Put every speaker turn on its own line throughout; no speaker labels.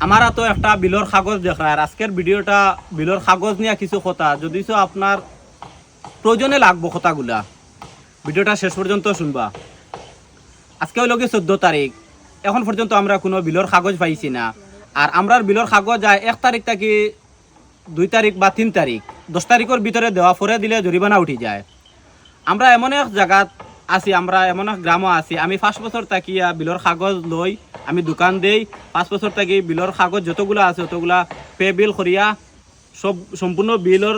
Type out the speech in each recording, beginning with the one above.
আমার তো একটা বিলর কাগজ দেখা, আর আজকের ভিডিওটা বিলর কাগজ নিয়ে কিছু কথা, যদি আপনার প্রয়োজনে লাগবো কথাগুলা, ভিডিওটা শেষ পর্যন্ত শুনবা। আজকে হইল কি 14 তারিখ, এখন পর্যন্ত আমরা কোনো বিলর কাগজ পাইছি না। আর আমরার বিলর কাগজ যায় 1 তারিখ থেকে 2 তারিখ বা 3 তারিখ, 10 তারিখের ভিতরে দেওয়া পরে দিলে জরিমানা উঠি যায়। আমরা এমন এক জায়গাত আছি, আমরা এমন এক গ্রামও আছি, আমি 5 বছর তাকিয়া বিলর কাগজ লই, আমি দোকান দেই, 5 বছর থাকি বিলর কাগজ যতগুলো আছে অতগুলা পে বিল করিয়া সব সম্পূর্ণ বিলর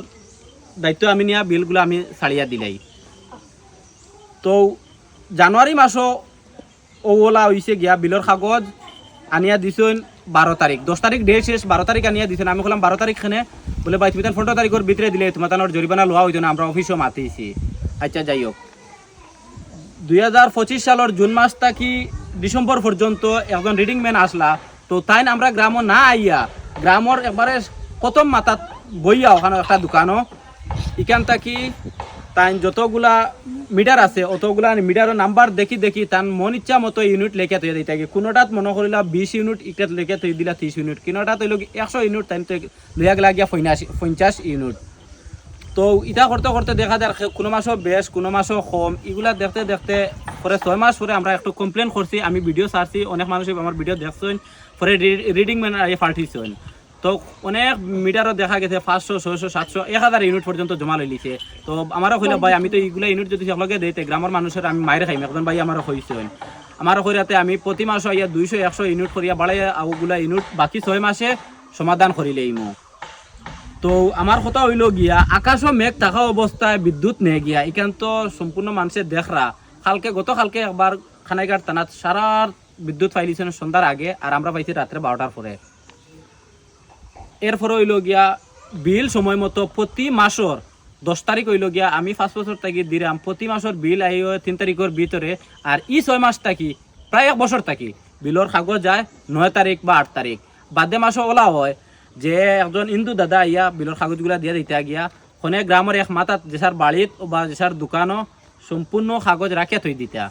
দায়িত্ব আমি নিয়া বিলগুলো আমি ছাড়িয়া দিলাই। তো জানুয়ারি মাসও ওলা হয়েছে গিয়া বিলর কাগজ আনিয়া দিছেন 12 তারিখ, 10 তারিখ ডে শেষ, 12 তারিখ আনিয়া দিছেন। আমি বললাম 12 তারিখ খানে, বলে ভাই তুমি 15 তারিখের ভিতরে দিলে তোমার জরিমানা লওয়া হইতো না, আমরা অফিসও মাতিছি। আচ্ছা যাই হোক, 2025 সালের জুন মাস থেকে ডিসেম্বর পর্যন্ত একজন রিডিং ম্যান আসলা, তো তাই আমরা গ্রামও না আইয়া গ্রামের একবারে প্রথম মাথাত বইয়া ওখানে একটা দোকানও, এখান থেকে তাই যতগুলা মিটার আছে অতগুলা মিটারের নাম্বার দেখি দেখি তার মন ইচ্ছা মতো ইউনিট লেখা থইয়া দিই থাকে। কোনোটাত মনে করিলা 20 ইউনিট, ইটাত লেখা থই দিলা 30 ইউনিট, কোনোটাত হইল 100 ইউনিট, তাই লইয়া গেলা গিয়া 50 ইউনিট। তো ইটা করতে করতে দেখা যায় কোনো মাসও বেশ, কোনো মাসও কম, এগুলা দেখতে দেখতে পরে 6 মাস পরে আমরা একটু কমপ্লেন করছি, আমি ভিডিও ছাড়ছি, অনেক মানুষ আমার ভিডিও দেখছেন, পরে রিডিং ম্যান পাল্টিছেন। তো অনেক মিটারও দেখা গেছে 500, 600, 700, 1000 ইউনিট পর্যন্ত জমা লইলিছে। তো আমারও কইলা ভাই আমি তো এইগুলা ইউনিট যদি একলগে দিতে গ্রামের মানুষের আমি মায়ের খাইম, একজন ভাই আমারও কইছেন, আমারও কইরাতে আমি প্রতি মাসে ইয়া 200, 100 ইউনিট করিয়া বাড়াই ওগুলা ইউনিট বাকি 6 মাসে সমাধান করিলেইমু। তো আমার কথা হইল গিয়া আকাশও মেঘ থাকা অবস্থায় বিদ্যুৎ নিয়ে গিয়া এখান তো সম্পূর্ণ মানুষের দেখরা, গতকালকে একবার খানাইঘাট থানাত সারা বিদ্যুৎ পাইলিছেন সন্ধ্যার আগে, আর আমরা পাইছি রাত্রে 12টার পরে। এরপরে হইল গিয়া বিল সময় মতো প্রতি মাসের 10 তারিখ হইল গিয়া আমি 5 বছর থাকি দিলাম, প্রতি মাসের বিল আই 3 তারিখের ভিতরে। আর 6 মাস থাকি প্রায় 1 বছর থাকি বিলর কাগজ যায় 9 তারিখ বা 8 তারিখ। বাদে মাসও ওলা হয় যে একজন হিন্দু দাদা ইয়া বিলর কাগজগুলা দিয়ে দিতে গিয়া কোনে গ্রামের এক মাথাত যেসার বাড়িত বা যেসার দোকানও সম্পূর্ণ কাগজ রাখিয়া থই দিতা।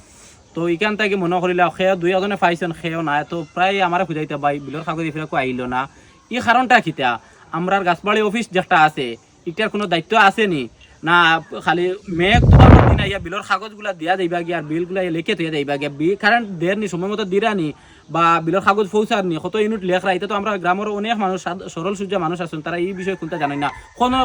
তো এখান থেকে মনে করিলা সেও 2 পাইছেন, সেও নাই। তো প্রায় আমার খুঁজাইতে ভাই বিলর কাগজ এফিরা আইল না, এই কারণটা কিতা আমরা গাছবাড়ি অফিস যেটা আছে এটার কোনো দায়িত্ব আসেনি না, খালি মেঘ তোমার দিন আইয়া বিলর কাগজগুলা দিয়া যাইবা গিয়া আর বিলগুলা লিখে থইয়া যাইবা গিয়া, কারণ দেরনি সময় মতো দিরানি বা বিলর কাগজ পৌঁছারনি কত ইউনিট লেখরা, এটা তো আমরা গ্রামের অনেক মানুষ সরল সূর্য মানুষ আছেন, তারা এই বিষয়ে কোনটা জানেন না।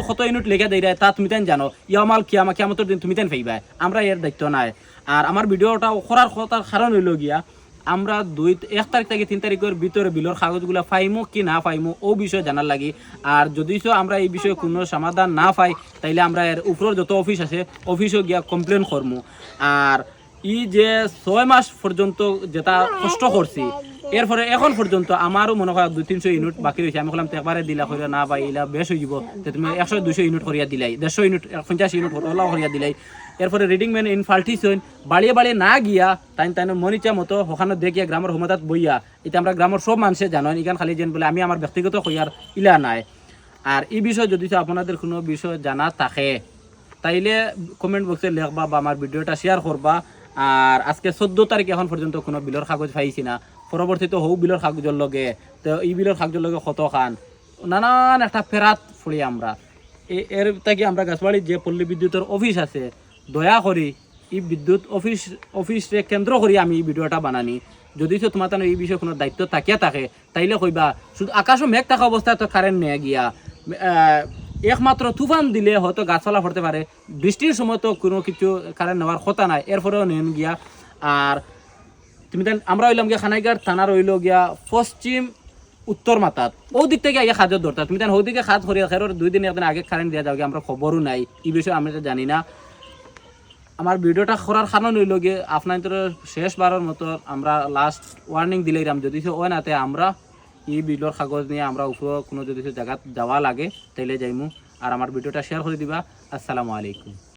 কত ইউনিট লেখা দেয় তা তুমি তাই জানো, ইয়ামাল কিয়ামতের দিন তুমি তাই পাইবা, আমরা এর দায়িত্ব নাই। আর আমার ভিডিওটা করার কথার কারণ হইল গিয়া আমরা 1 তারিখ থেকে 3 তারিখের ভিতরে বিলর কাগজগুলা পাইমু কি না পাইমু ও বিষয়ে জানার লাগি। আর যদি আমরা এই বিষয়ে কোনো সমাধান না পাই তাইলে আমরা এর উপরের যত অফিস আছে অফিসও গিয়া কমপ্লেন করবো। আর ই যে 6 মাস পর্যন্ত যেটা কষ্ট করছি, এরপরে এখন পর্যন্ত আমারও মনে হয় 200-300 ইউনিট বাকি রয়েছে। আমি বললাম একবারে দিলা করিয়া না ভাই এলা বেশ হয়ে যাব, তুমি 100-200 ইউনিট করিয়া দিলাই, 150 ইউনিট 50 ইউনিট ওলাও করিয়া দিলাই। এরপরে রিডিং ম্যান ইন ফাল্টিছেন, বাড়িয়ে বাড়িয়ে না গিয়া তাই মনিচা মতো ওখানে দেখিয়া গ্রামের ক্ষমতাত বইয়া, এটা আমরা গ্রামের সব মানুষে জানেন, এখান খালি যেন বলে আমি আমার ব্যক্তিগত কইয়ার ইলা নাই। আর এই বিষয়ে যদি আপনাদের কোনো বিষয় জানা থাকে তাইলে কমেন্ট বক্সে লিখবা বা আমার ভিডিওটা শেয়ার করবা। আর আজকে 14 তারিখ এখন পর্যন্ত কোনো বিলর কাগজ পাইছি না, পরবর্তীতে হৌ বিলর কাগজের লগে, তো এই বিলর কাগজের লগে কত খান নানান একটা ফেরাত ফুড়ি আমরা। এর থেকে আমরা গাছবাড়ির যে পল্লী বিদ্যুতের অফিস আছে দয়া করি এই বিদ্যুৎ অফিসে কেন্দ্র করি আমি এই ভিডিওটা বানানি। যদি তোমার এই বিষয়ে কোনো দায়িত্ব থাকিয়া থাকে তাইলে কইবা, শুধু আকাশও মেঘ থাকা অবস্থায় তো কারেন্ট নিয়ে গিয়া, একমাত্র তুফান দিলে হয়তো গাছপালা পড়তে পারে, বৃষ্টির সময় তো কোনো কিছু কারেন্ট নেওয়ার কথা নাই, এরপরেও নেন গিয়া। আর তুমি আমরা হইলাম গিয়া খানাইঘাট থানার হইল গিয়া পশ্চিম উত্তর মাথাত, ও দিক থেকে আগে খাজর দরকার, তুমি ও দিকে খাত করিয়া খেরোর 2 দিন একদিন আগে কারেন্ট দিয়া যাও গিয়ে, আমরা খবরও নাই এই বিষয়ে, আমি তো জানি না। আমার ভিডিওটা করার কারণ হইল গিয়ে আপনাদের শেষবারের মতো আমরা লাস্ট ওয়ার্নিং দিলাম, যদি ওই নাতে আমরা এই বিলর কাগজ নিয়ে আমরা উপর কোনো যদি জায়গা যাওয়া লাগে তাইলে যাইমু। আর আমার ভিডিওটা শেয়ার করে দিবা। আসসালামু আলাইকুম।